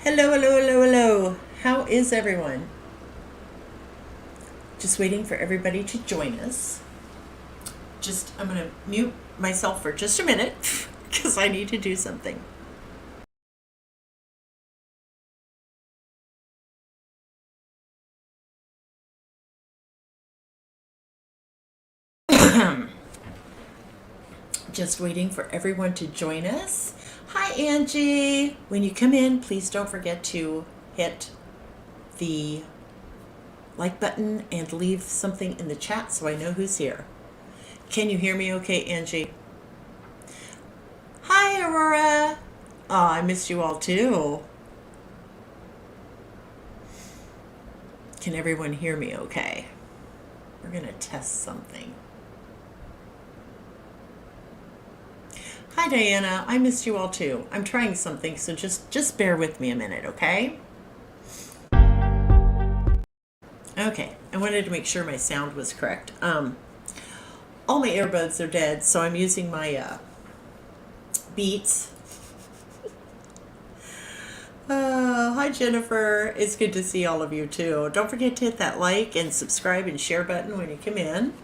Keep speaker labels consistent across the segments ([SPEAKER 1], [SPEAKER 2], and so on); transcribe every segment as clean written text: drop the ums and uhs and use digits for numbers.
[SPEAKER 1] Hello, hello, hello, hello. How is everyone? Just waiting for everybody to join us. I'm going to mute myself for just a minute because I need to do something. Just waiting for everyone to join us. Hi, Angie. When you come in, please don't forget to hit the like button and leave something in the chat so I know who's here. Can you hear me okay, Angie? Hi, Aurora. Oh, I missed you all too. Can everyone hear me okay? We're going to test something. Hi, Diana. I missed you all too. I'm trying something, so just bear with me a minute, okay? Okay. I wanted to make sure my sound was correct. All my earbuds are dead, so I'm using my Beats. Hi, Jennifer. It's good to see all of you too. Don't forget to hit that like and subscribe and share button when you come in.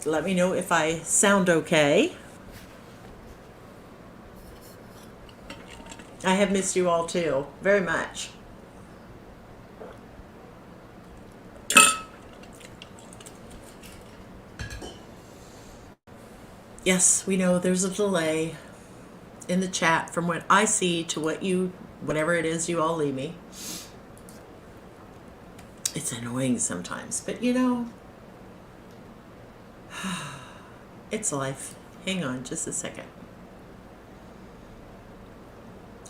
[SPEAKER 1] Let me know if I sound okay. I have missed you all too, very much. Yes, we know there's a delay in the chat from what I see to whatever it is you all leave me. It's annoying sometimes, but it's life. Hang on just a second.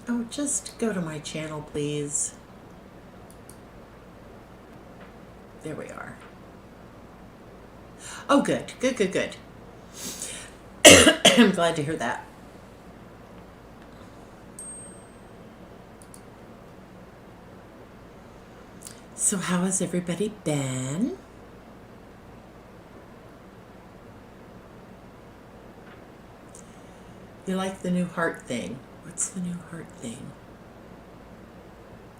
[SPEAKER 1] Oh, just go to my channel, please. There we are. Oh, good. Good, good, good. I'm glad to hear that. So how has everybody been? You like the new heart thing? What's the new heart thing?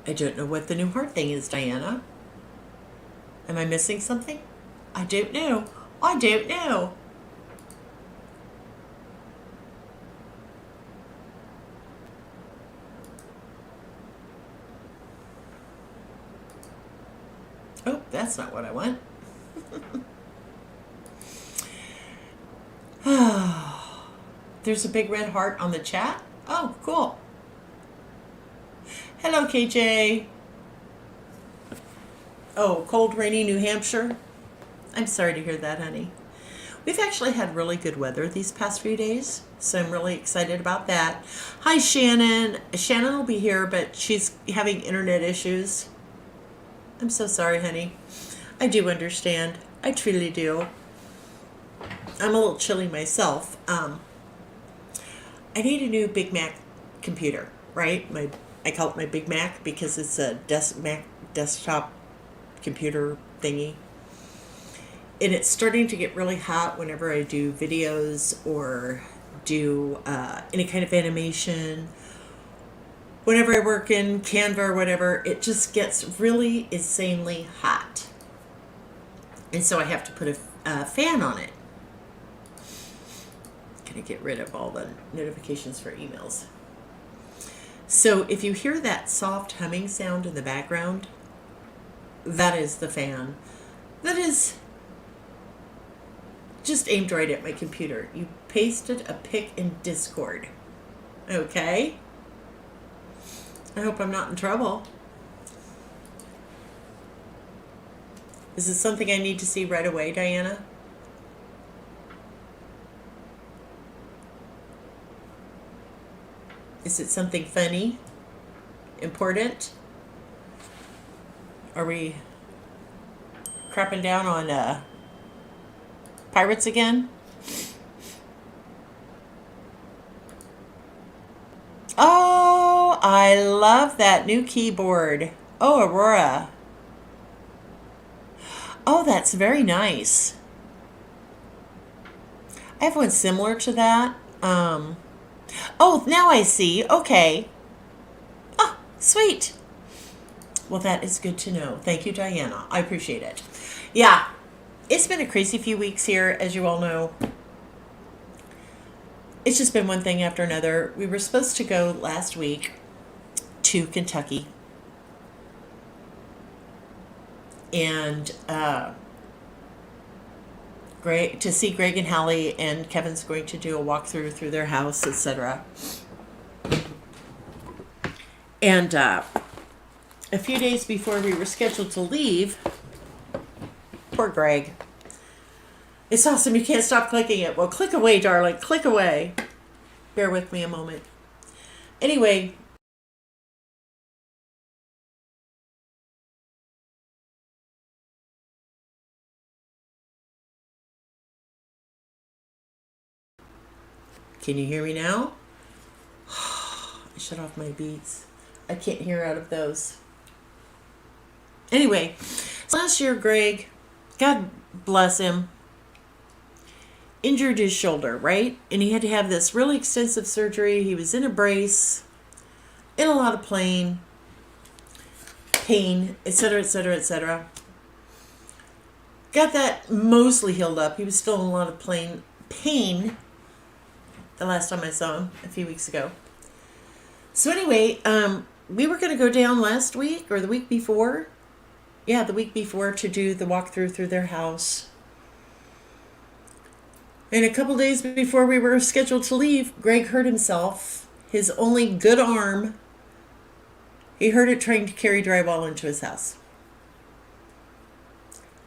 [SPEAKER 1] I don't know what the new heart thing is, Diana. Am I missing something? I don't know. I don't know. Oh, that's not what I want. There's a big red heart on the chat. Oh, cool. Hello, KJ. Oh, cold, rainy New Hampshire. I'm sorry to hear that, honey. We've actually had really good weather these past few days, so I'm really excited about that. Hi, Shannon. Shannon will be here, but she's having internet issues. I'm so sorry, honey. I do understand. I truly do. I'm a little chilly myself. I need a new Big Mac computer, right? I call it my Big Mac because it's a Mac desktop computer thingy. And it's starting to get really hot whenever I do videos or do any kind of animation. Whenever I work in Canva or whatever, it just gets really insanely hot. And so I have to put a fan on it. Gonna get rid of all the notifications for emails. So if you hear that soft humming sound in the background, that is the fan. That is just aimed right at my computer. You pasted a pic in Discord. Okay? I hope I'm not in trouble. Is this something I need to see right away, Diana? Is it something funny? Important? Are we crapping down on pirates again? Oh, I love that new keyboard. Oh, Aurora. Oh, that's very nice. I have one similar to that. Oh, now I see. Okay. Oh, sweet. Well, that is good to know. Thank you, Diana. I appreciate it. Yeah, it's been a crazy few weeks here, as you all know. It's just been one thing after another. We were supposed to go last week to Kentucky, and Greg, to see Greg and Hallie, and Kevin's going to do a walkthrough through their house, etc. And a few days before we were scheduled to leave, poor Greg. It's awesome. You can't stop clicking it. Well, click away, darling. Click away. Bear with me a moment. Anyway, can you hear me now? I shut off my beats. I can't hear out of those. Anyway, last year, Greg, God bless him, injured his shoulder, right? And he had to have this really extensive surgery. He was in a brace, in a lot of pain, etc., etc., etc. Got that mostly healed up. He was still in a lot of pain the last time I saw him a few weeks ago. So anyway, we were going to go down last week or the week before. Yeah, the week before, to do the walkthrough through their house. And a couple days before we were scheduled to leave, Greg hurt himself. His only good arm, he hurt it trying to carry drywall into his house.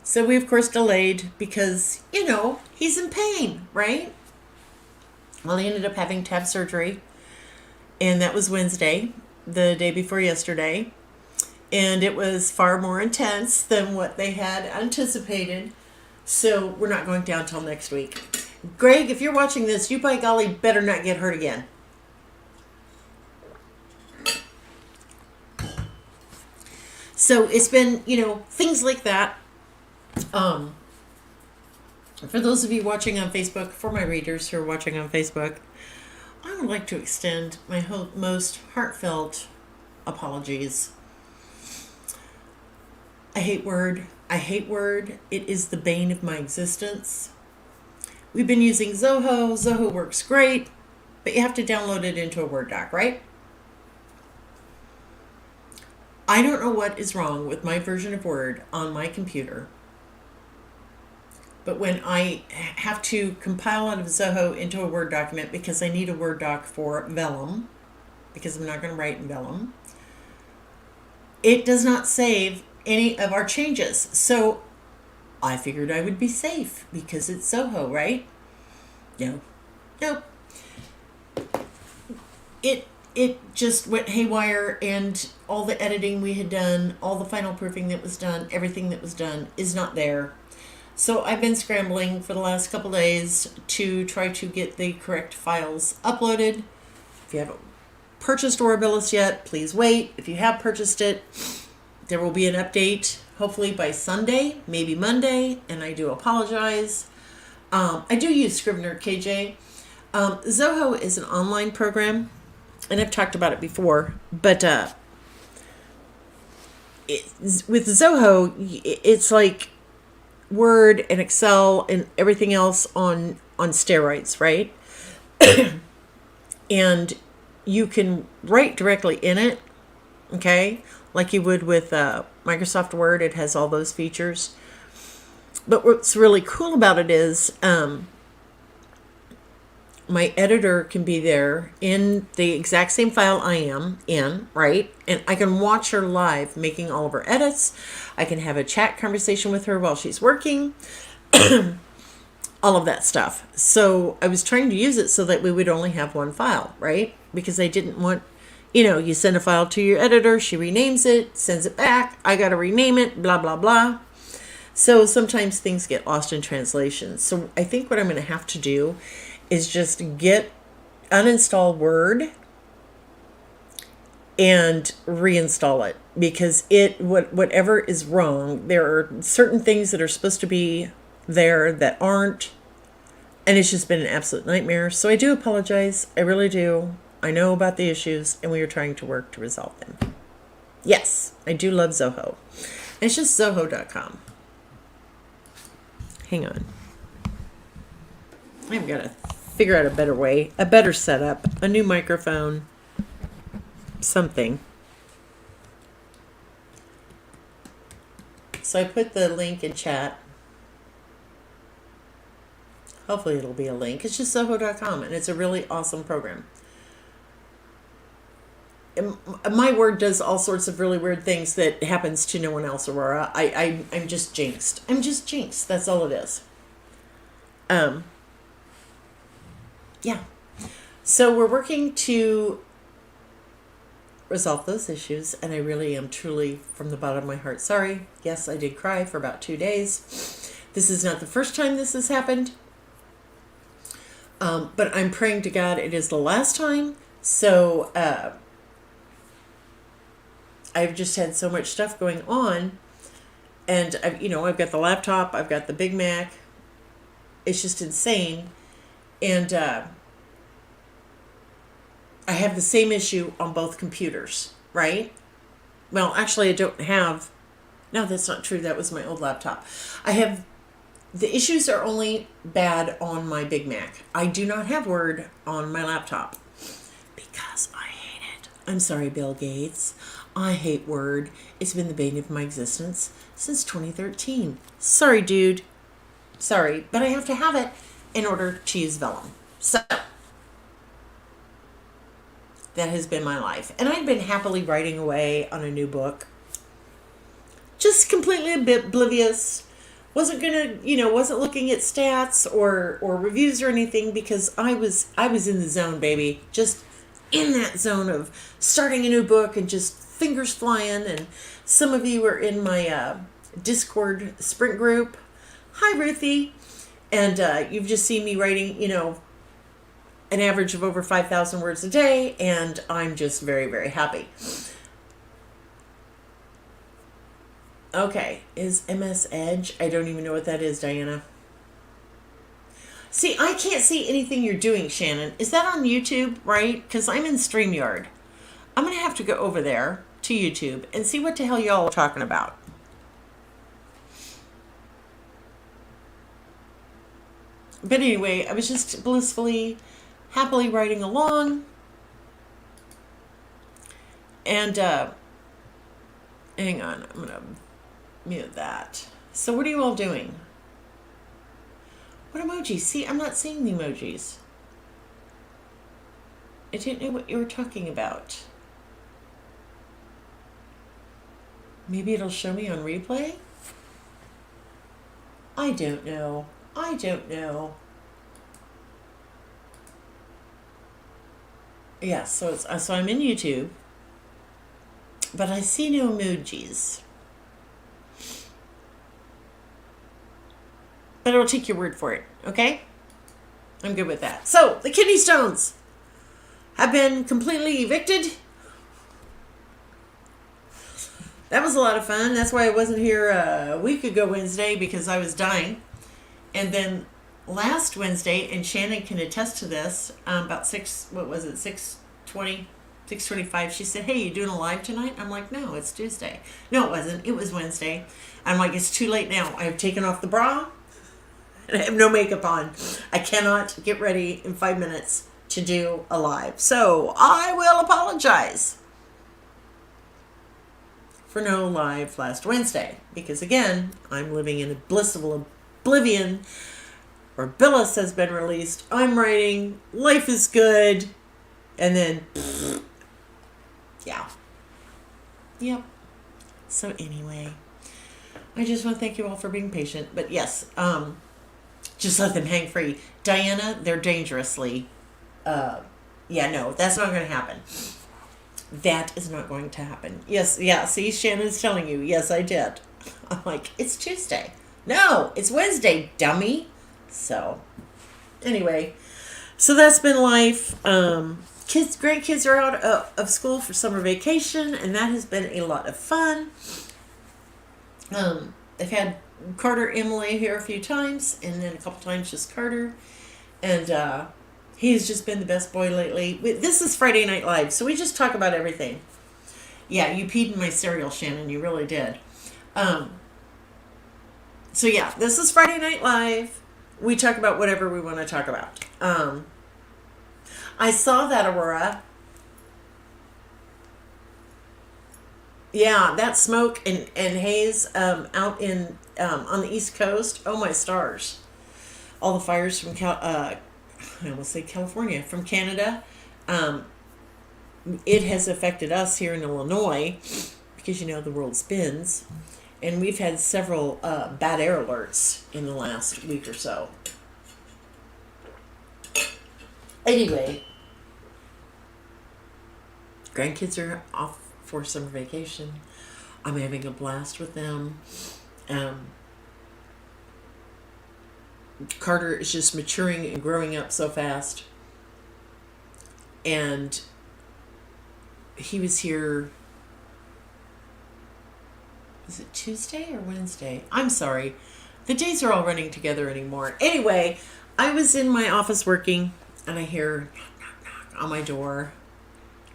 [SPEAKER 1] So we, of course, delayed because, he's in pain, right? Well, he ended up having to have surgery. And that was Wednesday, the day before yesterday. And it was far more intense than what they had anticipated. So we're not going down till next week. Greg, if you're watching this, you by golly better not get hurt again. So it's been, things like that. For those of you watching on Facebook, for my readers who are watching on Facebook, I would like to extend my most heartfelt apologies. I hate Word. It is the bane of my existence. We've been using Zoho. Zoho works great, but you have to download it into a Word doc, right? I don't know what is wrong with my version of Word on my computer, but when I have to compile out of Zoho into a Word document because I need a Word doc for Vellum, because I'm not going to write in Vellum, it does not save any of our changes. So I figured I would be safe because it's Zoho, right? Nope. It just went haywire, and all the editing we had done, all the final proofing that was done, everything that was done is not there. So I've been scrambling for the last couple days to try to get the correct files uploaded. If you haven't purchased Orabilis yet, please wait. If you have purchased it, there will be an update, hopefully by Sunday, maybe Monday, and I do apologize. I do use Scrivener KJ. Zoho is an online program, and I've talked about it before, but with Zoho, it's like Word and Excel and everything else on steroids, right? And you can write directly in it, okay? Like you would with Microsoft Word. It has all those features. But what's really cool about it is my editor can be there in the exact same file I am in, right? And I can watch her live making all of her edits. I can have a chat conversation with her while she's working. All of that stuff. So I was trying to use it so that we would only have one file, right? Because I didn't want, you send a file to your editor, she renames it, sends it back, I got to rename it, blah, blah, blah. So sometimes things get lost in translation. So I think what I'm going to have to do is just uninstall Word and reinstall it, because whatever is wrong, there are certain things that are supposed to be there that aren't, and it's just been an absolute nightmare. So I do apologize. I really do. I know about the issues, and we are trying to work to resolve them. Yes, I do love Zoho. It's just Zoho.com. Hang on. I've got to figure out a better way, a better setup, a new microphone, something. So I put the link in chat. Hopefully it'll be a link. It's just Zoho.com, and it's a really awesome program. And my word does all sorts of really weird things that happens to no one else, Aurora. I'm just jinxed. I'm just jinxed. That's all it is. Yeah. So we're working to resolve those issues, and I really am truly, from the bottom of my heart, sorry. Yes, I did cry for about 2 days. This is not the first time this has happened. But I'm praying to God it is the last time. So I've just had so much stuff going on, and I've got the laptop, I've got the Big Mac. It's just insane, and I have the same issue on both computers, right? Well, actually, I don't have. No, that's not true. That was my old laptop. The issues are only bad on my Big Mac. I do not have Word on my laptop because I hate it. I'm sorry, Bill Gates. I hate Word. It's been the bane of my existence since 2013. Sorry, dude. Sorry, but I have to have it in order to use Vellum. So that has been my life. And I've been happily writing away on a new book. Just completely oblivious. Wasn't looking at stats or reviews or anything, because I was in the zone, baby. Just in that zone of starting a new book and just fingers flying. And some of you are in my Discord sprint group. Hi, Ruthie. And you've just seen me writing, an average of over 5,000 words a day, and I'm just very, very happy. Okay, is MS Edge? I don't even know what that is, Diana. See, I can't see anything you're doing, Shannon. Is that on YouTube, right? Because I'm in StreamYard. I'm going to have to go over there to YouTube and see what the hell y'all are talking about. But anyway, I was just blissfully, happily writing along. And, hang on, I'm going to mute that. So what are you all doing? What emojis? See, I'm not seeing the emojis. I didn't know what you were talking about. Maybe it'll show me on replay? I don't know. Yeah, so I'm in YouTube, but I see no emojis. But I'll take your word for it, okay? I'm good with that. So, the kidney stones have been completely evicted. That was a lot of fun. That's why I wasn't here a week ago Wednesday, because I was dying. And then last Wednesday, and Shannon can attest to this, about 6:25, she said, hey, you doing a live tonight? I'm like, no, it's Tuesday. No, it wasn't. It was Wednesday. I'm like, it's too late now. I have taken off the bra, and I have no makeup on. I cannot get ready in 5 minutes to do a live. So I will apologize for no live last Wednesday, because again, I'm living in a blissful oblivion where Billis has been released. I'm writing, life is good, and then yeah. Yep. So anyway, I just want to thank you all for being patient. But yes, just let them hang free. Diana, they're dangerously no, that's not going to happen. That is not going to happen. Yes, yeah, see, Shannon's telling you. Yes, I did. I'm like, it's Tuesday. No, it's Wednesday, dummy. So, anyway, so that's been life. Grandkids are out of school for summer vacation, and that has been a lot of fun. They've had Carter, Emily here a few times, and then a couple times just Carter. And He's just been the best boy lately. This is Friday Night Live, so we just talk about everything. Yeah, you peed in my cereal, Shannon. You really did. So yeah, this is Friday Night Live. We talk about whatever we want to talk about. I saw that, Aurora. Yeah, that smoke and haze out in on the East Coast. Oh my stars! All the fires from I almost say California, from Canada. It has affected us here in Illinois because the world spins, and we've had several bad air alerts in the last week or so. Anyway, grandkids are off for summer vacation. I'm having a blast with them. Carter is just maturing and growing up so fast. And he was here, was it Tuesday or Wednesday? I'm sorry. The days are all running together anymore. Anyway, I was in my office working, and I hear knock, knock, knock on my door.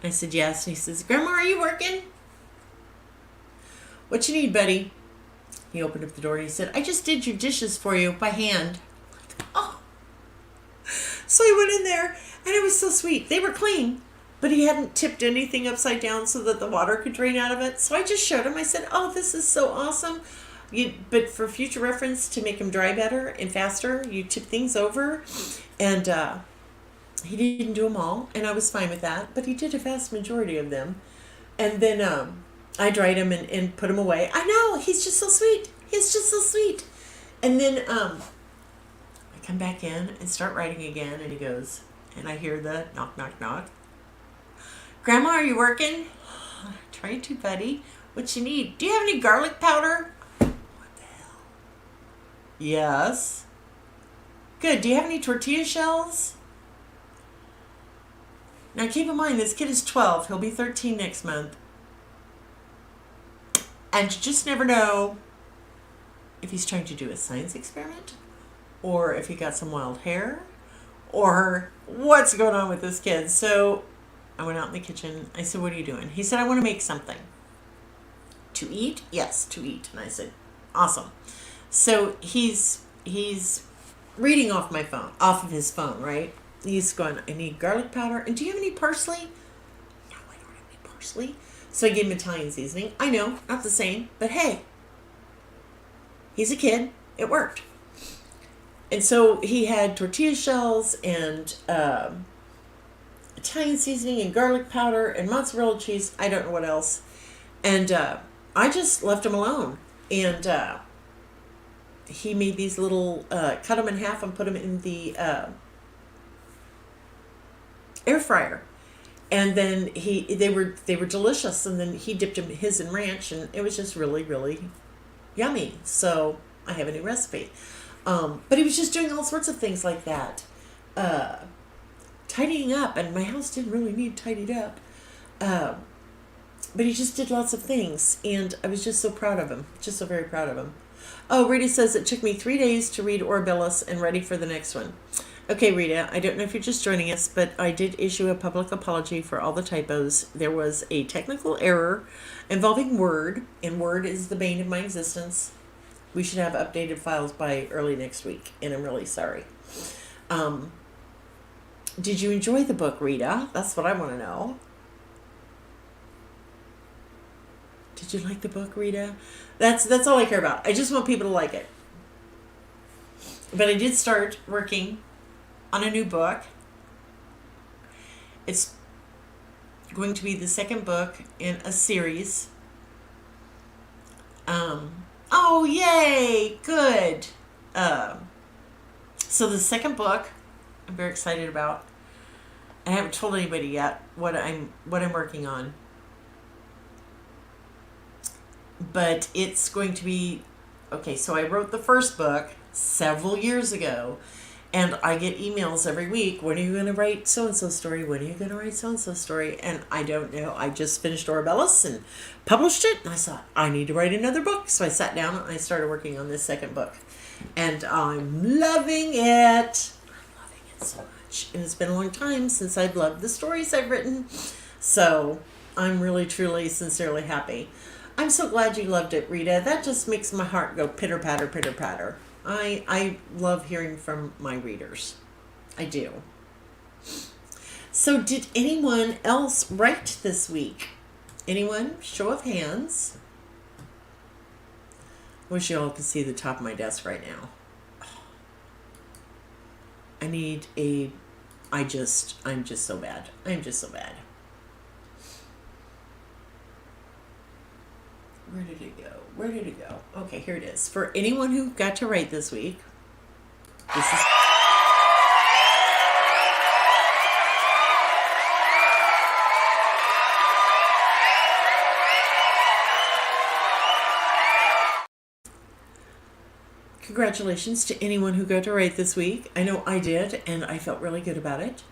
[SPEAKER 1] I said, yes. And he says, Grandma, are you working? What you need, buddy? He opened up the door and he said, I just did your dishes for you by hand. Oh. So I went in there, and it was so sweet. They were clean, but he hadn't tipped anything upside down so that the water could drain out of it. So I just showed him. I said, oh, this is so awesome. But for future reference, to make them dry better and faster, you tip things over. And he didn't do them all, and I was fine with that. But he did a vast majority of them. And then I dried them and put them away. I know, he's just so sweet. He's just so sweet. And then I come back in and start writing again, and he goes, and I hear the knock, knock, knock. Grandma, are you working? Trying to, buddy. What you need? Do you have any garlic powder? What the hell? Yes. Good. Do you have any tortilla shells? Now keep in mind, this kid is 12. He'll be 13 next month. And you just never know if he's trying to do a science experiment, or if he got some wild hair, or what's going on with this kid. So I went out in the kitchen. I said, what are you doing? He said, I want to make something. To eat? Yes, to eat. And I said, awesome. So he's reading off of his phone, right? He's going, I need garlic powder. And do you have any parsley? No, I don't have any parsley. So I gave him Italian seasoning. I know, not the same, but hey, he's a kid. It worked. And so he had tortilla shells and Italian seasoning and garlic powder and mozzarella cheese. I don't know what else. And I just left him alone. And he made these little, cut them in half and put them in the air fryer. And then they were delicious. And then he dipped his in ranch, and it was just really, really yummy. So I have a new recipe. But he was just doing all sorts of things like that. Tidying up, and my house didn't really need tidied up. But he just did lots of things, and I was just so proud of him. Just so very proud of him. Oh, Rita says it took me 3 days to read Orabilis and ready for the next one. Okay, Rita, I don't know if you're just joining us, but I did issue a public apology for all the typos. There was a technical error involving Word, and Word is the bane of my existence. We should have updated files by early next week, and I'm really sorry. Did you enjoy the book, Rita? That's what I want to know. Did you like the book, Rita? That's all I care about. I just want people to like it. But I did start working on a new book. It's going to be the second book in a series. Oh, yay! Good. So the second book, I'm very excited about. I haven't told anybody yet what I'm working on. But it's going to be, okay, so I wrote the first book several years ago, and I get emails every week, when are you going to write so-and-so story? When are you going to write so-and-so story? And I don't know. I just finished Orabilis and published it, and I thought, I need to write another book. So I sat down and I started working on this second book. And I'm loving it. I'm loving it so much. much. And it's been a long time since I've loved the stories I've written. So I'm really, truly, sincerely happy. I'm so glad you loved it, Rita. That just makes my heart go pitter patter, pitter patter. I love hearing from my readers. I do. So did anyone else write this week? Anyone? Show of hands. Wish you all could see the top of my desk right now. I'm just so bad. I'm just so bad. Where did it go? Where did it go? Okay, here it is. For anyone who got to write this week, this is... Congratulations to anyone who got to write this week. I know I did, and I felt really good about it.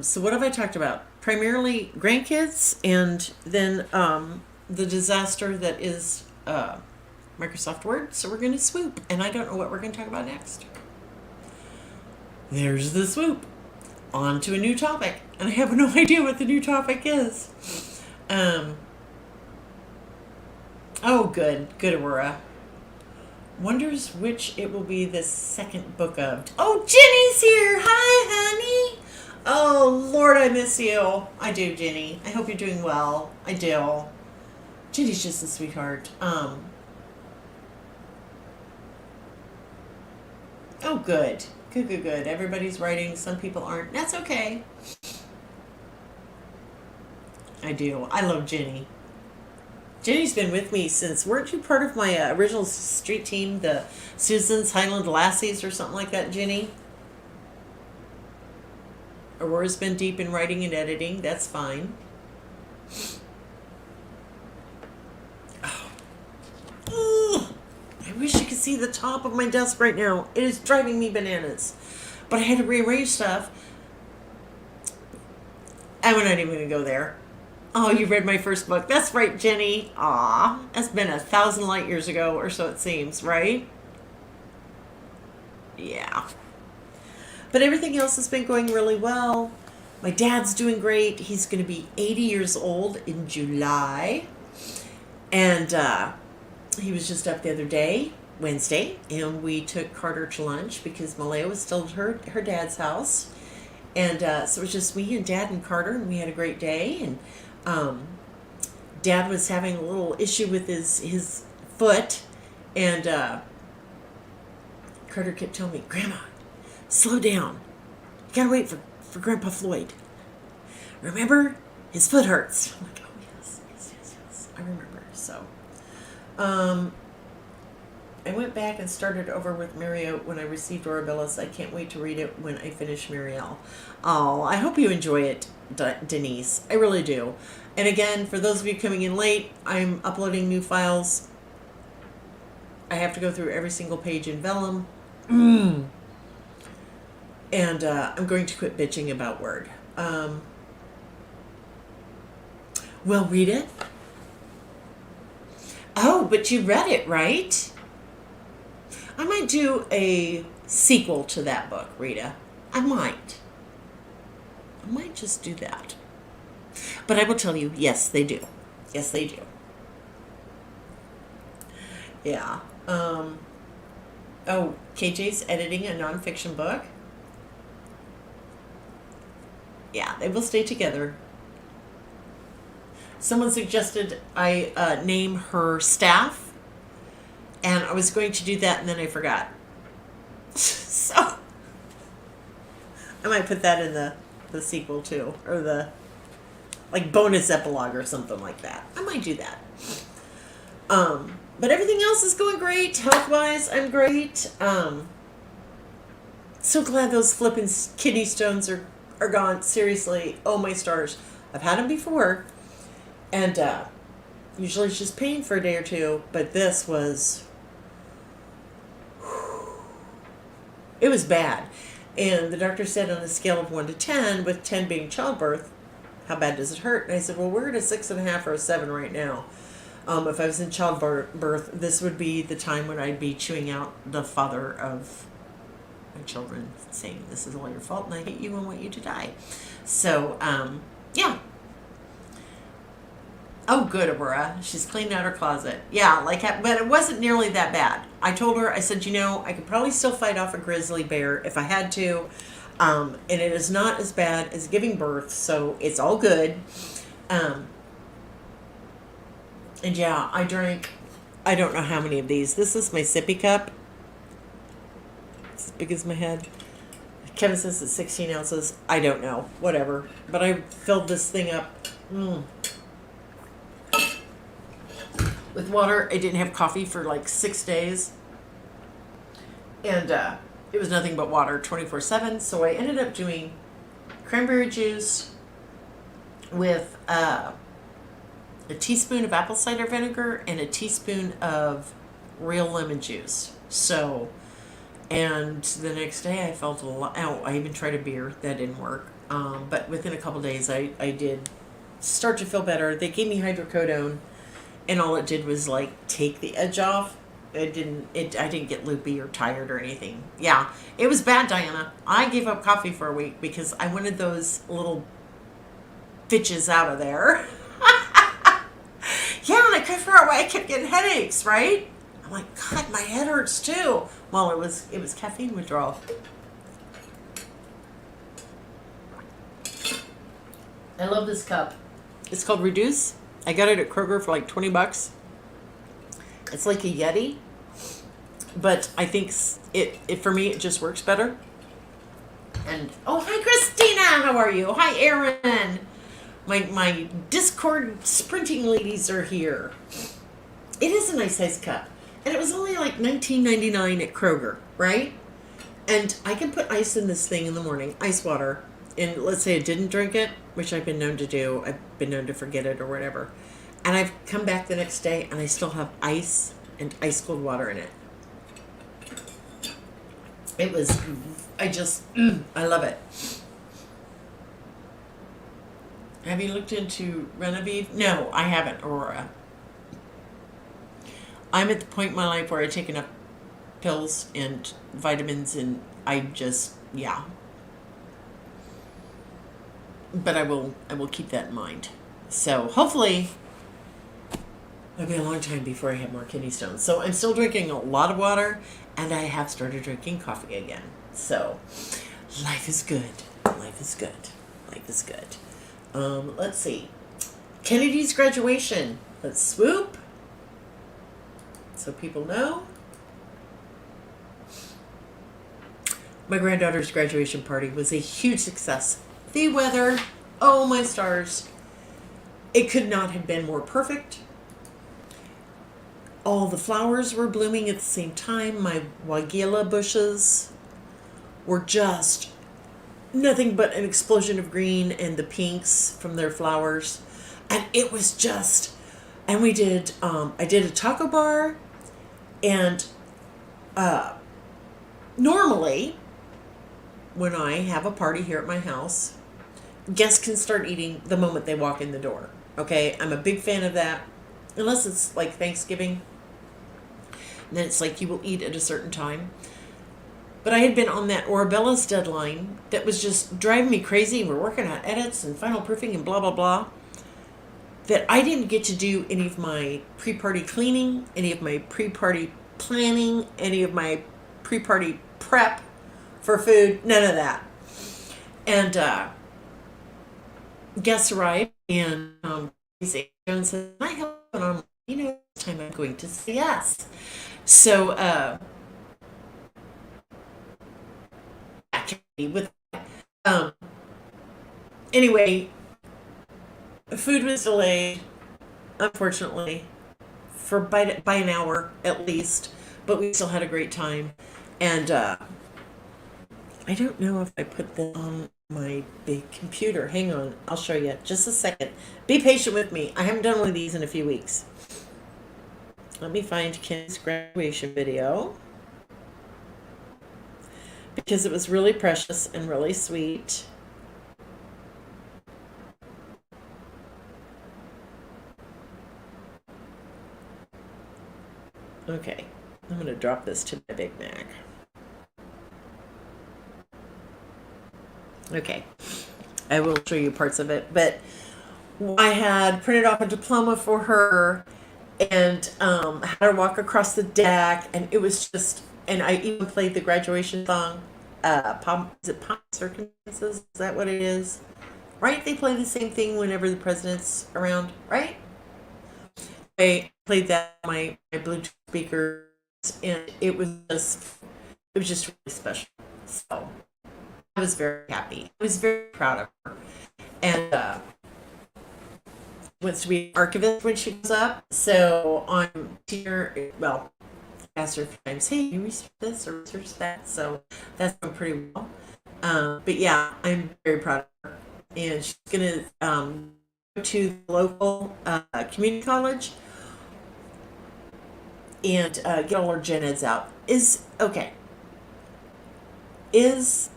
[SPEAKER 1] So what have I talked about? Primarily grandkids, and then the disaster that is Microsoft Word. So we're going to swoop, and I don't know what we're going to talk about next. There's the swoop. On to a new topic, and I have no idea what the new topic is. Oh, good, Aurora. Wonders which it will be the second book of. Oh, Jenny's here. Hi, honey. Oh, Lord, I miss you. I do, Jenny. I hope you're doing well. I do. Jenny's just a sweetheart. Oh, good. Good. Everybody's writing. Some people aren't. That's okay. I do. I love Jenny. Jenny's been with me since, weren't you part of my original street team, the Susan's Highland Lassies or something like that, Jenny? Aurora's been deep in writing and editing. That's fine. Oh. I wish you could see the top of my desk right now. It is driving me bananas. But I had to rearrange stuff. And we're not even going to go there. Oh, you read my first book. That's right, Jenny. Aw, that's been 1,000 light years ago, or so it seems, right? Yeah. But everything else has been going really well. My dad's doing great. He's going to be 80 years old in July. And he was just up the other day, Wednesday, and we took Carter to lunch because Malaya was still at her dad's house. And so it was just me and Dad and Carter, and we had a great day. And Dad was having a little issue with his foot, and Carter kept telling me, Grandma, slow down. You gotta wait for Grandpa Floyd. Remember? His foot hurts. I'm like, oh, yes. I remember. So, I went back and started over with Mariel when I received Orabilis. I can't wait to read it when I finish Mariel. Oh, I hope you enjoy it, Denise. I really do. And again, for those of you coming in late, I'm uploading new files. I have to go through every single page in Vellum. And I'm going to quit bitching about Word. Well, read it. Oh, but you read it, right? I might do a sequel to that book, Rita. I might just do that. But I will tell you, yes, they do. Yes, they do. Yeah. Oh, KJ's editing a nonfiction book. Yeah, they will stay together. Someone suggested I name her staff, and I was going to do that, and then I forgot. So I might put that in the sequel too, or the bonus epilogue or something like that. I might do that. But everything else is going great. Health-wise, I'm great. So glad those flipping kidney stones are gone. Seriously. Oh, my stars. I've had them before. And usually it's just pain for a day or two. But this was... It was bad. And the doctor said on a scale of 1 to 10, with 10 being childbirth, how bad does it hurt? And I said, well, we're at a 6.5 or a 7 right now. If I was in childbirth, this would be the time when I'd be chewing out the father of my children saying, "This is all your fault, and I hate you and want you to die." So, yeah. Oh, good, Aurora. She's cleaned out her closet. Yeah, but it wasn't nearly that bad. I told her, I said, I could probably still fight off a grizzly bear if I had to. And it is not as bad as giving birth, so it's all good. And yeah, I drank, I don't know how many of these. This is my sippy cup. It's as big as my head. Kevin says it's 16 ounces. I don't know. Whatever. But I filled this thing up. With water. I didn't have coffee for like 6 days. And it was nothing but water 24/7. So I ended up doing cranberry juice with a teaspoon of apple cider vinegar and a teaspoon of real lemon juice. So, and the next day I felt a lot. Oh, I even tried a beer. That didn't work. But within a couple days I did start to feel better. They gave me hydrocodone. And all it did was like take the edge off. I didn't get loopy or tired or anything. Yeah, it was bad, Diana. I gave up coffee for a week because I wanted those little bitches out of there. Yeah, and I couldn't figure out why I kept getting headaches, right? I'm like, God, my head hurts too. Well, it was caffeine withdrawal. I love this cup. It's called Reduce. I got it at Kroger for like $20. It's like a Yeti, but I think it for me it just works better. And oh, hi Christina, how are you? Hi Aaron. My Discord sprinting ladies are here. It is a nice size cup, and it was only like $19.99 at Kroger, right? And I can put ice in this thing in the morning, ice water. And let's say I didn't drink it, which I've been known to do. I've been known to forget it or whatever. And I've come back the next day and I still have ice and ice cold water in it. It was, I love it. Have you looked into Renovive? No, I haven't, Aurora. I'm at the point in my life where I take enough pills and vitamins and yeah. But I will keep that in mind. So hopefully it'll be a long time before I have more kidney stones. So I'm still drinking a lot of water, and I have started drinking coffee again. So life is good. Life is good. Life is good. Let's see. Kennedy's graduation. Let's swoop. So people know. My granddaughter's graduation party was a huge success. The weather, oh my stars. It could not have been more perfect. All the flowers were blooming at the same time. My Wagila bushes were just nothing but an explosion of green and the pinks from their flowers. And it was just, and we did, I did a taco bar, and normally when I have a party here at my house, guests can start eating the moment they walk in the door. Okay, I'm a big fan of that. Unless it's like Thanksgiving, and then it's like you will eat at a certain time. But I had been on that Orabella's deadline that was just driving me crazy. We're working on edits and final proofing and blah, blah, blah. That I didn't get to do any of my pre-party cleaning, any of my pre-party planning, any of my pre-party prep for food, none of that. And guests arrived, and Joan said, "Can I help?" And I'm like, this time I'm going to say yes. So, with anyway, food was delayed, unfortunately, for by an hour at least, but we still had a great time. And I don't know if I put that on my big computer. Hang on, I'll show you. Just a second. Be patient with me. I haven't done one of these in a few weeks. Let me find Ken's graduation video, because it was really precious and really sweet. Okay, I'm going to drop this to my Big Mac. Okay. I will show you parts of it. But I had printed off a diploma for her and had her walk across the deck. And it was just, and I even played the graduation song. Is it Palm Circumstances? Is that what it is? Right? They play the same thing whenever the president's around, right? I played that on my Bluetooth speakers, and it was just really special. So I was very happy. I was very proud of her, and wants to be an archivist when she goes up. So on here, well, I asked her a few times, "Hey, you research this or research that?" So that's going pretty well. But yeah, I'm very proud of her, and she's gonna go to the local community college and get all her gen eds out. Is okay. Is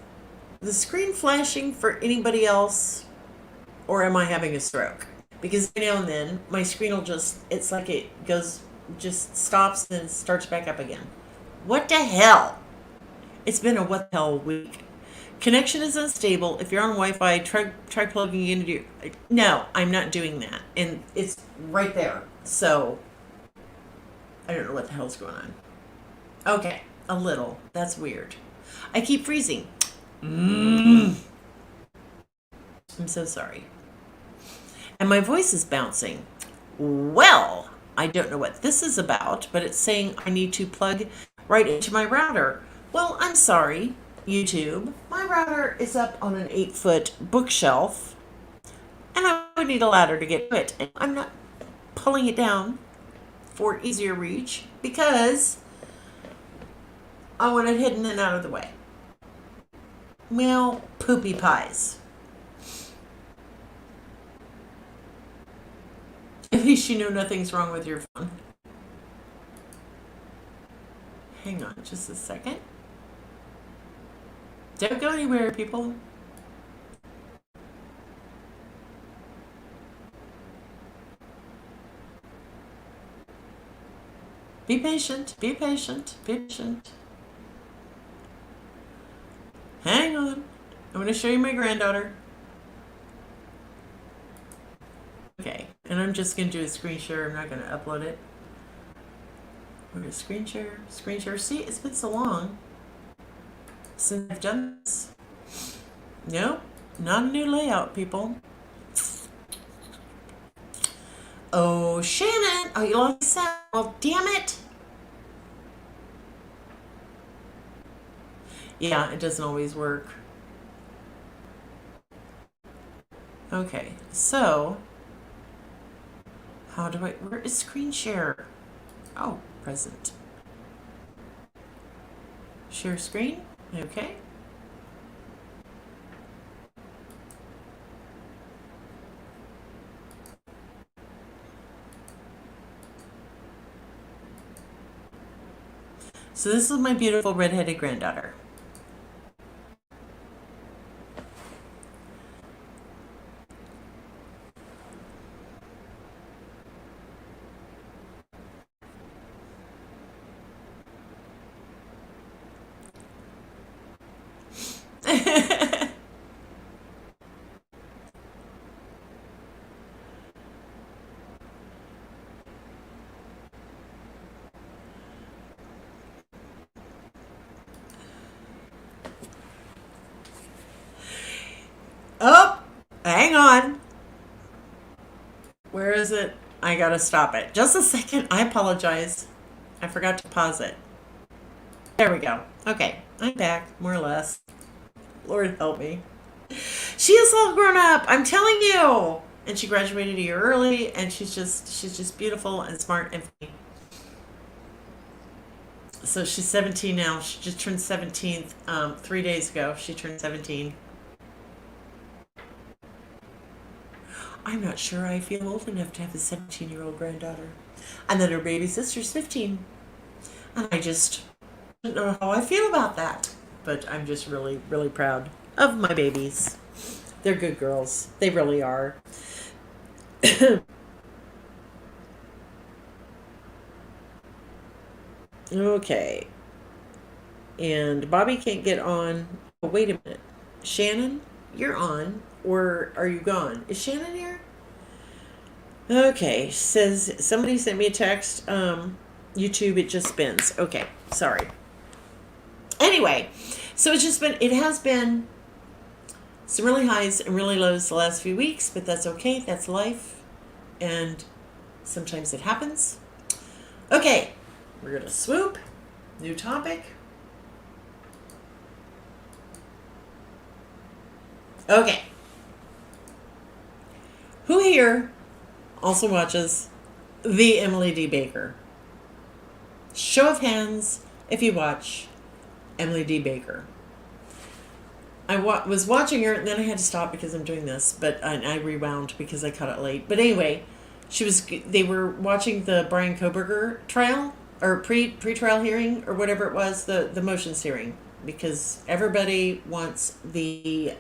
[SPEAKER 1] the screen flashing for anybody else, or am I having a stroke? Because every now and then my screen will it's like it goes, just stops and starts back up again. What the hell? It's been a what the hell week. Connection is unstable. If you're on Wi-Fi, try plugging into your. No, I'm not doing that, and it's right there. So I don't know what the hell's going on. Okay, a little. That's weird. I keep freezing. I'm so sorry. And my voice is bouncing. Well, I don't know what this is about, but it's saying I need to plug right into my router. Well, I'm sorry, YouTube. My router is up on an 8-foot bookshelf, and I would need a ladder to get to it. And I'm not pulling it down for easier reach because I want it hidden and out of the way. Well, poopy pies. At least you know nothing's wrong with your phone. Hang on just a second. Don't go anywhere, people. Be patient, be patient, be patient. Hang on. I'm going to show you my granddaughter. Okay, and I'm just going to do a screen share. I'm not going to upload it. We're going to screen share, screen share. See, it's been so long since I've done this. Nope, not a new layout, people. Oh, Shannon! Oh, you lost the sound. Well, damn it! Yeah, it doesn't always work. Okay, so how do I? Where is screen share? Oh, present. Share screen. Okay. So this is my beautiful redheaded granddaughter. Oh, hang on. Where is it? I gotta stop it. Just a second. I apologize. I forgot to pause it. There we go. Okay, I'm back, more or less. Lord help me. She is all grown up. I'm telling you. And she graduated a year early, and she's just beautiful and smart and funny. So she's 17 now. She just turned 17 3 days ago. She turned 17. I'm not sure I feel old enough to have a 17-year-old granddaughter. And then her baby sister's 15. And I just don't know how I feel about that. But I'm just really, really proud of my babies. They're good girls. They really are. Okay. And Bobby can't get on. Oh, wait a minute. Shannon? you're on, or are you gone? Is Shannon here? Okay, says somebody sent me a text. YouTube, it just spins. Okay, sorry. Anyway, so it has been some really highs and really lows the last few weeks, but that's okay. That's life, and sometimes it happens. Okay, we're gonna swoop. New topic. Okay. Who here also watches the Emily D. Baker? Show of hands if you watch Emily D. Baker. I was watching her, and then I had to stop because I'm doing this, but I rewound because I caught it late. But anyway, they were watching the Bryan Kohberger trial, or pre-trial hearing, or whatever it was, the motions hearing, because everybody wants they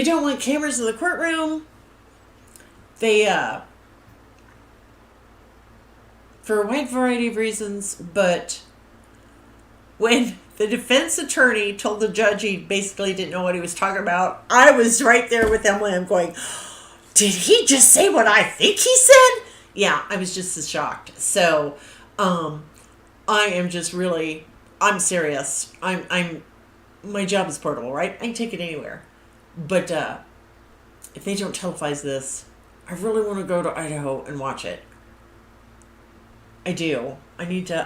[SPEAKER 1] don't want cameras in the courtroom. They, for a wide variety of reasons, but when the defense attorney told the judge he basically didn't know what he was talking about, I was right there with Emily. I'm going, did he just say what I think he said? Yeah, I was just as shocked. So, I am just really, I'm serious. My job is portable, right? I can take it anywhere. But, if they don't televise this, I really want to go to Idaho and watch it. I do. I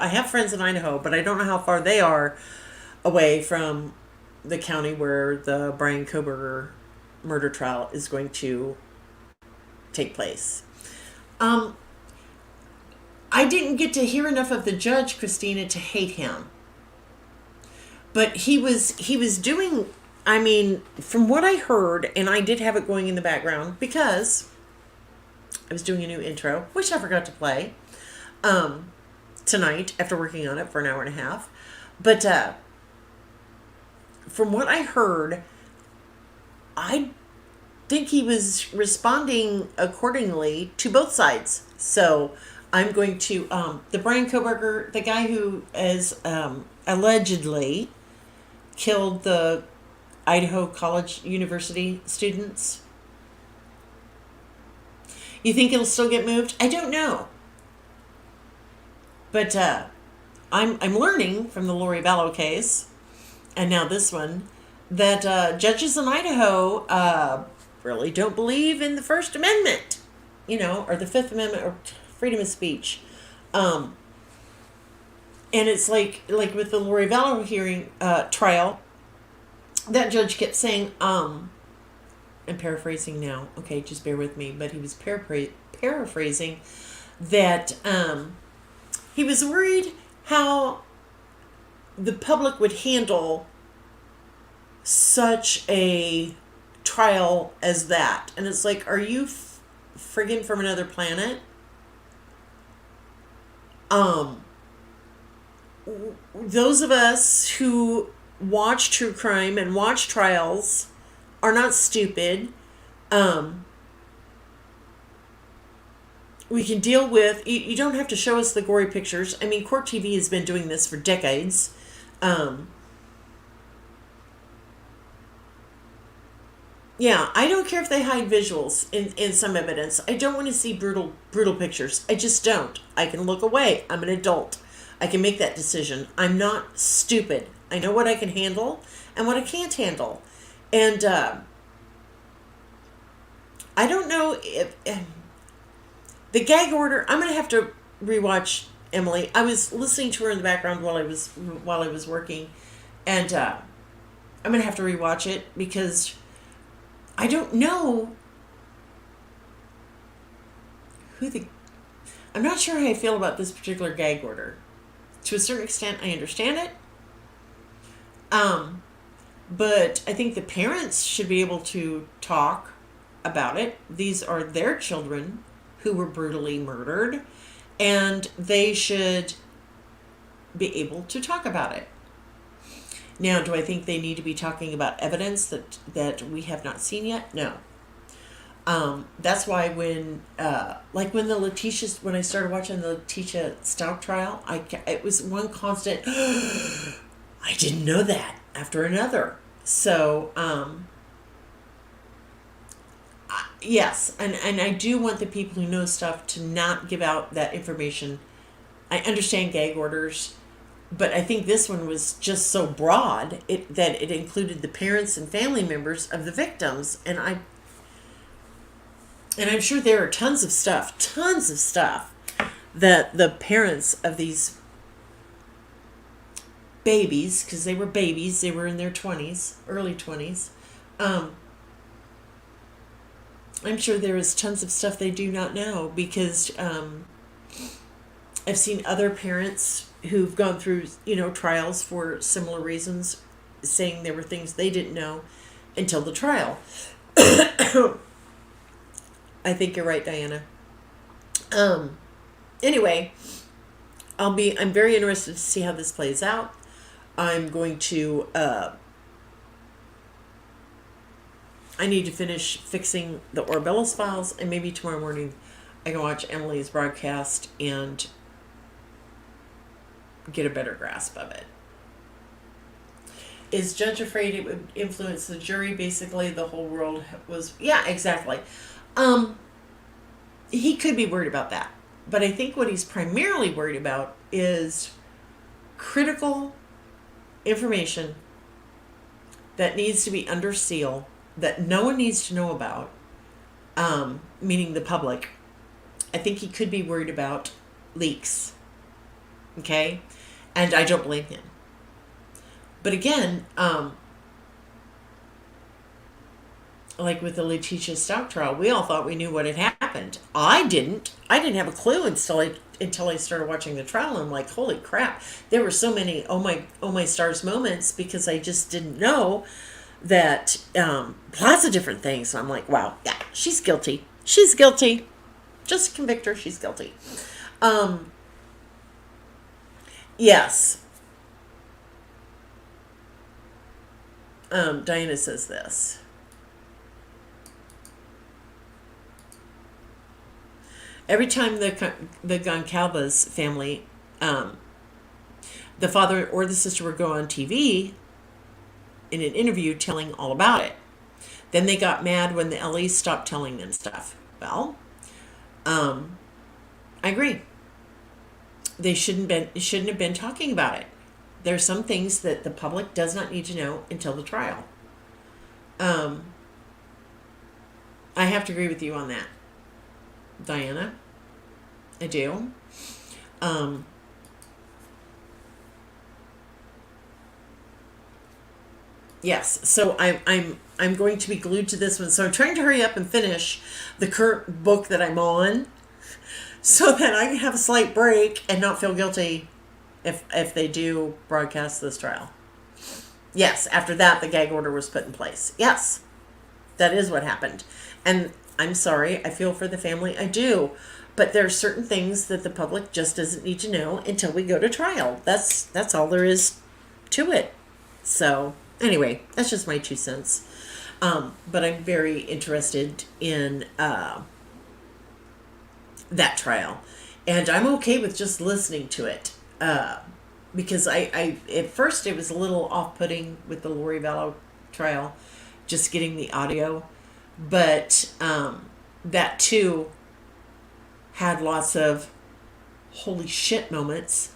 [SPEAKER 1] have friends in Idaho, but I don't know how far they are away from the county where the Bryan Kohberger murder trial is going to take place. I didn't get to hear enough of the judge, Christina, to hate him. But he was doing, from what I heard, and I did have it going in the background because I was doing a new intro, which I forgot to play tonight after working on it for an hour and a half. But from what I heard, I think he was responding accordingly to both sides. So I'm going to, the Bryan Kohberger, the guy who is allegedly killed the Idaho College University students. You think it'll still get moved? I don't know. But I'm learning from the Lori Vallow case, and now this one, that judges in Idaho really don't believe in the First Amendment, or the Fifth Amendment, or freedom of speech. And it's like with the Lori Vallow hearing trial, that judge kept saying, I'm paraphrasing now, okay, just bear with me, but he was paraphrasing that he was worried how the public would handle such a trial as that. And it's like, are you friggin' from another planet? Those of us who watch true crime and watch trials are not stupid. We can deal with, you don't have to show us the gory pictures. Court TV has been doing this for decades. Yeah, I don't care if they hide visuals in some evidence. I don't want to see brutal pictures. I just don't. I can look away. I'm an adult. I can make that decision. I'm not stupid. I know what I can handle and what I can't handle. And I don't know if the gag order, I'm going to have to rewatch Emily. I was listening to her in the background while I was working, and I'm going to have to rewatch it because I don't know I'm not sure how I feel about this particular gag order. To a certain extent, I understand it. But I think the parents should be able to talk about it. These are their children who were brutally murdered, and they should be able to talk about it. Now, do I think they need to be talking about evidence that we have not seen yet? No. That's why when I started watching the Letitia Stout trial, it was one constant, I didn't know that, after another. So, yes, and I do want the people who know stuff to not give out that information. I understand gag orders, but I think this one was just so broad that it included the parents and family members of the victims, and I'm sure there are tons of stuff that the parents of these babies, because they were babies, they were in their 20s, early 20s. I'm sure there is tons of stuff they do not know because I've seen other parents who've gone through, trials for similar reasons, saying there were things they didn't know until the trial. I think you're right, Diana. Anyway, I'm very interested to see how this plays out. I'm going to, I need to finish fixing the Orbelis files, and maybe tomorrow morning I can watch Emily's broadcast and get a better grasp of it. Is Judge afraid it would influence the jury? Basically, the whole world was... Yeah, exactly. He could be worried about that. But I think what he's primarily worried about is critical information that needs to be under seal, that no one needs to know about, meaning the public. I think he could be worried about leaks. Okay? And I don't blame him. But again, like with the Letitia Stout trial, we all thought we knew what had happened. I didn't have a clue until I started watching the trial. I'm like, holy crap! There were so many oh my stars moments because I just didn't know that lots of different things. I'm like, wow, yeah, she's guilty. She's guilty. Just convict her. She's guilty. Yes. Diana says this. Every time the Goncalves family, the father or the sister would go on TV in an interview telling all about it. Then they got mad when the LEs stopped telling them stuff. Well, I agree. They shouldn't have been talking about it. There are some things that the public does not need to know until the trial. I have to agree with you on that, Diana. I do. Yes. So I'm going to be glued to this one. So I'm trying to hurry up and finish the current book that I'm on, so that I can have a slight break and not feel guilty if they do broadcast this trial. Yes, after that, the gag order was put in place. Yes, that is what happened. And I'm sorry, I feel for the family. I do. But there are certain things that the public just doesn't need to know until we go to trial. That's all there is to it. So, anyway, that's just my 2 cents. But I'm very interested in that trial. And I'm okay with just listening to it. Because I at first it was a little off-putting with the Lori Vallow trial, just getting the audio. But that too had lots of holy shit moments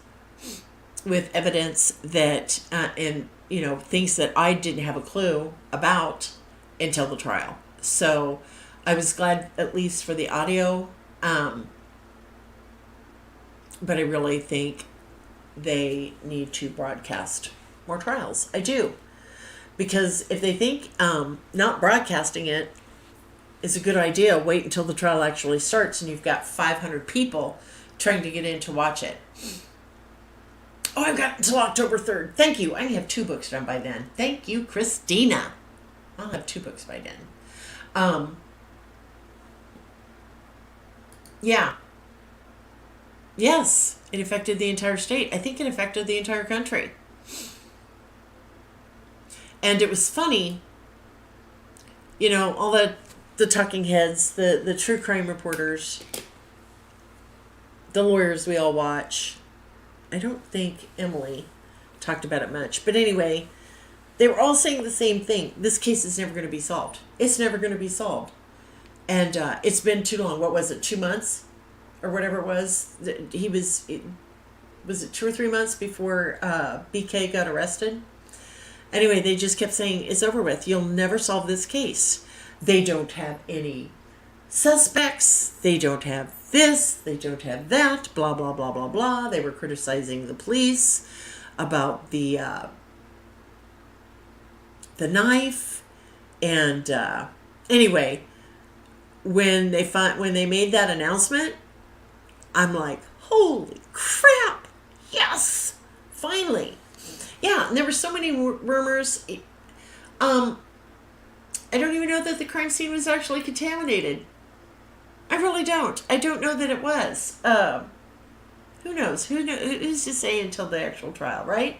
[SPEAKER 1] with evidence that, and things that I didn't have a clue about until the trial. So I was glad at least for the audio. But I really think they need to broadcast more trials. I do. Because if they think not broadcasting it is a good idea, wait until the trial actually starts and you've got 500 people trying to get in to watch it. Oh, I've got until October 3rd. Thank you. I can have 2 books done by then. Thank you, Christina. I'll have 2 books by then. Yeah. Yes, it affected the entire state. I think it affected the entire country. And it was funny, all the talking heads, the true crime reporters, the lawyers we all watch. I don't think Emily talked about it much. But anyway, they were all saying the same thing. This case is never going to be solved. It's never going to be solved. And it's been too long. What was it, 2 months? Or whatever it was. Was it 2 or 3 months before BK got arrested? Anyway, they just kept saying, it's over with. You'll never solve this case. They don't have any suspects. They don't have this. They don't have that. Blah, blah, blah, blah, blah. They were criticizing the police about the knife. And anyway, when they made that announcement, I'm like, holy crap. Yes. Finally. Yeah, and there were so many rumors. I don't even know that the crime scene was actually contaminated. I really don't. I don't know that it was. Who knows? Who's to say until the actual trial, right?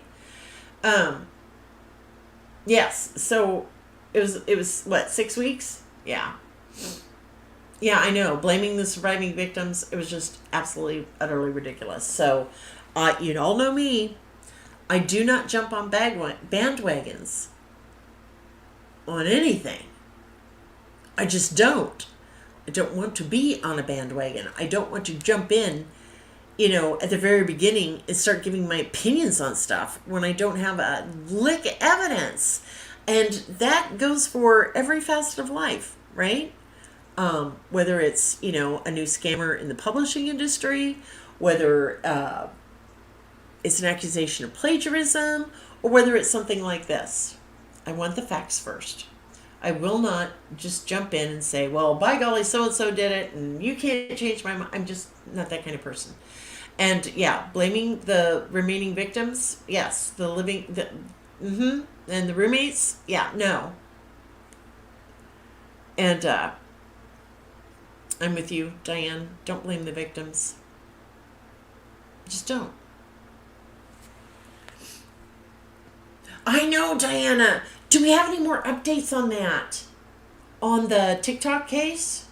[SPEAKER 1] Yes. So it was what, 6 weeks? Yeah. Yeah, I know. Blaming the surviving victims, it was just absolutely, utterly ridiculous. So, you all know me. I do not jump on bandwagons on anything. I just don't. I don't want to be on a bandwagon. I don't want to jump in, at the very beginning and start giving my opinions on stuff when I don't have a lick of evidence. And that goes for every facet of life, right? Whether it's, a new scammer in the publishing industry, whether it's an accusation of plagiarism, or whether it's something like this. I want the facts first. I will not just jump in and say, well, by golly, so-and-so did it, and you can't change my mind. I'm just not that kind of person. And yeah, blaming the remaining victims, yes. And the roommates, yeah, no. And I'm with you, Diane. Don't blame the victims. Just don't. I know, Diana. Do we have any more updates on that? On the TikTok case?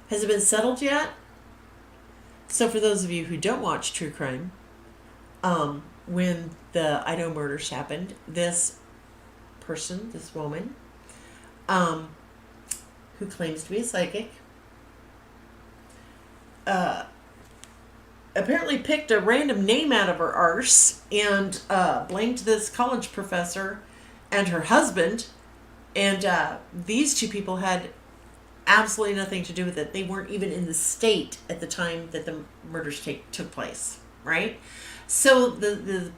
[SPEAKER 1] Has it been settled yet? So for those of you who don't watch true crime, when the Idaho murders happened, this woman, who claims to be a psychic, apparently picked a random name out of her arse and blamed this college professor and her husband. And these two people had absolutely nothing to do with it. They weren't even in the state at the time that the murders took place, right? So the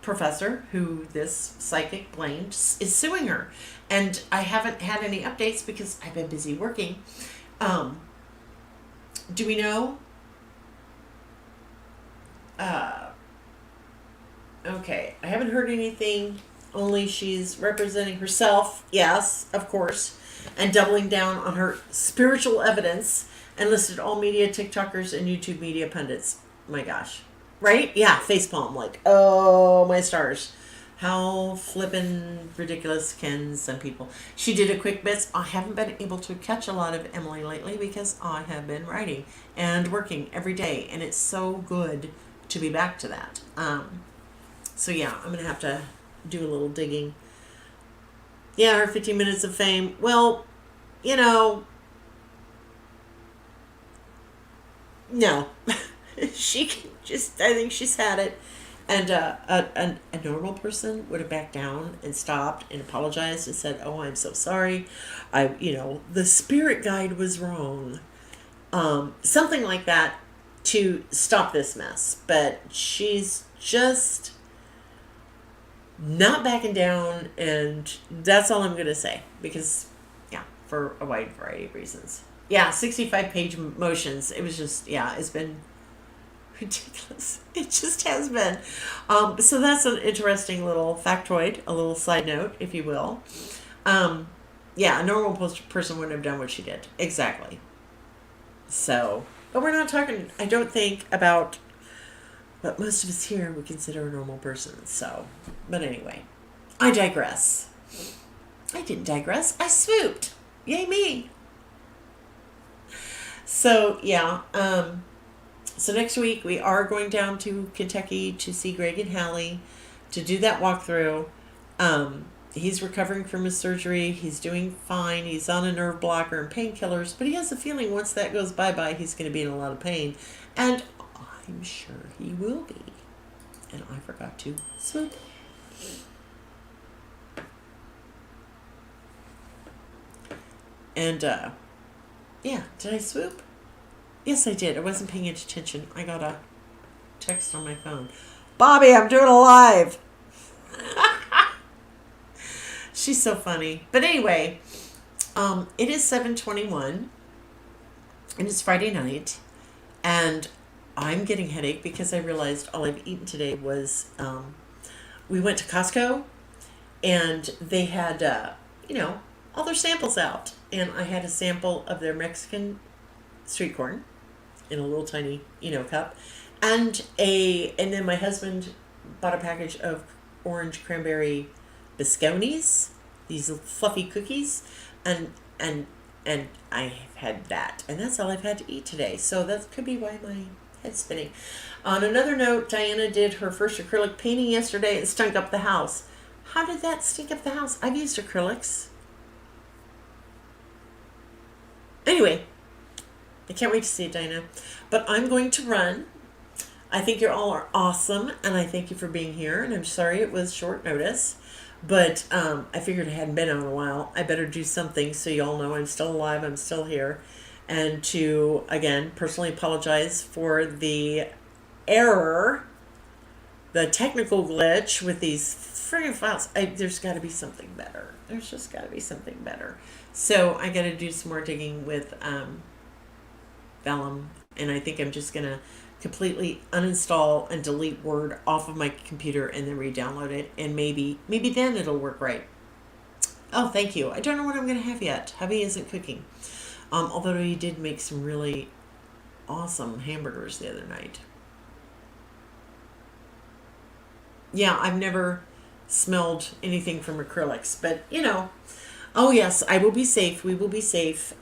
[SPEAKER 1] professor who this psychic blamed is suing her. And I haven't had any updates because I've been busy working. Do we know? Okay, I haven't heard anything. Only she's representing herself, yes, of course, and doubling down on her spiritual evidence, and listed all media TikTokers and YouTube media pundits. My gosh. Right? Yeah, facepalm, like, oh, my stars. How flippin' ridiculous can some people. She did a quick bits. I haven't been able to catch a lot of Emily lately because I have been writing and working every day, and it's so good to be back to that. So yeah, I'm going to have to do a little digging. Yeah, her 15 minutes of fame. Well, no. She can I think she's had it. And a normal person would have backed down and stopped and apologized and said, oh, I'm so sorry. The spirit guide was wrong. Something like that to stop this mess. But she's just not backing down, and that's all I'm going to say. Because, yeah, for a wide variety of reasons. Yeah, 65-page motions. It was just, it's been ridiculous. It just has been. So that's an interesting little factoid, a little side note, if you will. A normal person wouldn't have done what she did. Exactly. So, but we're not talking, I don't think, about what most of us here would consider a normal person. So, but anyway, I digress. I didn't digress. I swooped. Yay me. So, yeah, so next week we are going down to Kentucky to see Greg and Hallie to do that walkthrough. He's recovering from his surgery. He's doing fine. He's on a nerve blocker and painkillers, but he has a feeling once that goes bye-bye, he's going to be in a lot of pain. And I'm sure he will be. And I forgot to swoop. And, yeah, did I swoop? Yes, I did. I wasn't paying attention. I got a text on my phone. Bobby, I'm doing a live. She's so funny. But anyway, it is 7:21, and it's Friday night, and I'm getting headache because I realized all I've eaten today was, we went to Costco, and they had, all their samples out. And I had a sample of their Mexican street corn in a little tiny, cup. And then my husband bought a package of orange cranberry bisconis, these fluffy cookies, and I've had that, and that's all I've had to eat today. So that could be why my head's spinning. On another note, Diana did her first acrylic painting yesterday and stunk up the house. How did that stink up the house? I've used acrylics. Anyway, I can't wait to see it, Diana. But I'm going to run. I think you all are awesome, and I thank you for being here. And I'm sorry it was short notice, but I figured I hadn't been on in a while. I better do something so you all know I'm still alive, I'm still here. And to, again, personally apologize for the error, the technical glitch with these friggin' files. There's got to be something better. There's just got to be something better. So I got to do some more digging with Vellum, and I think I'm just going to completely uninstall and delete Word off of my computer and then re-download it, and maybe then it'll work right. Oh, thank you. I don't know what I'm going to have yet. Hubby isn't cooking. Although he did make some really awesome hamburgers the other night. Yeah, I've never smelled anything from acrylics, but oh yes, I will be safe. We will be safe.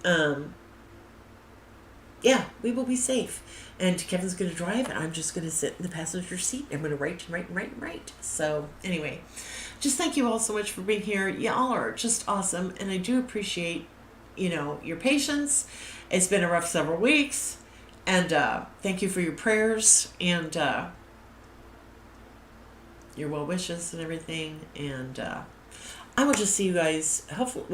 [SPEAKER 1] Yeah, we will be safe. And Kevin's going to drive, and I'm just going to sit in the passenger seat. I'm going to write. So anyway, just thank you all so much for being here. Y'all are just awesome, and I do appreciate, your patience. It's been a rough several weeks, and thank you for your prayers and your well wishes and everything. And I will just see you guys. Hopefully,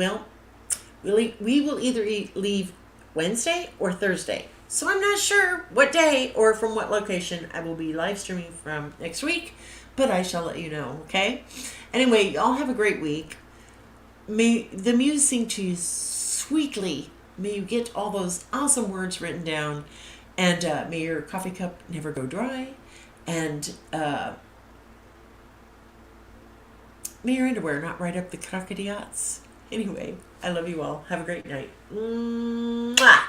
[SPEAKER 1] we will either leave Wednesday or Thursday. So I'm not sure what day or from what location I will be live streaming from next week, but I shall let you know, okay? Anyway, y'all have a great week. May the muse sing to you sweetly. May you get all those awesome words written down, and may your coffee cup never go dry, and may your underwear not ride up the crocodiles. Anyway, I love you all. Have a great night. Mwah!